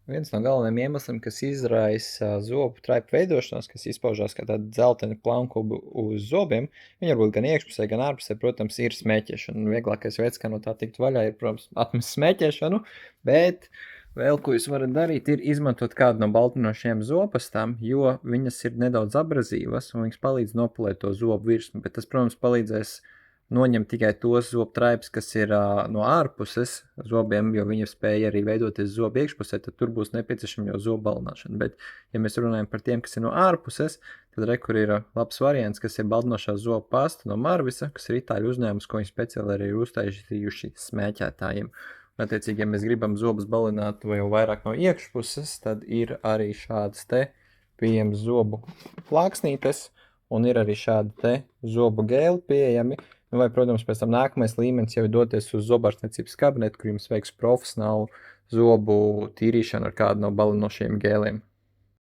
Viens no galvenajiem iemesliem, kas izraisa zobu traipu veidošanos, kas izpaužās kā tāda dzeltena plaunkuba uz zobiem, viņi varbūt gan iekšpusē, gan ārpusē, protams, ir smēķēšana. Vieglākais veids, kā no tā tikt vaļā, ir, protams, atmest smēķēšanu, bet vēl, ko jūs varat darīt, ir izmantot kādu no baltinošajām zopastām, jo viņas ir nedaudz abrazīvas un viņas palīdz nopulēt to zobu virsmu, bet tas, protams, palīdzēs noņemt tikai tos zobu traipus, kas ir no ārpuses zobiem, jo viņi spēja arī veidoties zobu iekšpusē, tad tur būs nepieciešama jau zobu balināšana. Bet, ja mēs runājam par tiem, kas ir no ārpuses, tad rekur ir labs variants, kas ir balinošā zobu pasta no Marvisa, kas ir itāļu uzņēmums, ko viņi speciāli arī ir uztaisījuši smēķētājiem. Un, attiecīgi, ja mēs gribam zobus balināt vai jau vairāk no iekšpuses, tad ir arī šādas te pieejamas zobu plāksnītes, un ir arī šādi te zobu gēli pieejami. Nu, vai, protams, pēc tam nākamais līmenis jau ir doties uz zobārstniecības kabinetu, kur jums veiks profesionālu zobu tīrīšanu ar kādu no balinošiem gēliem.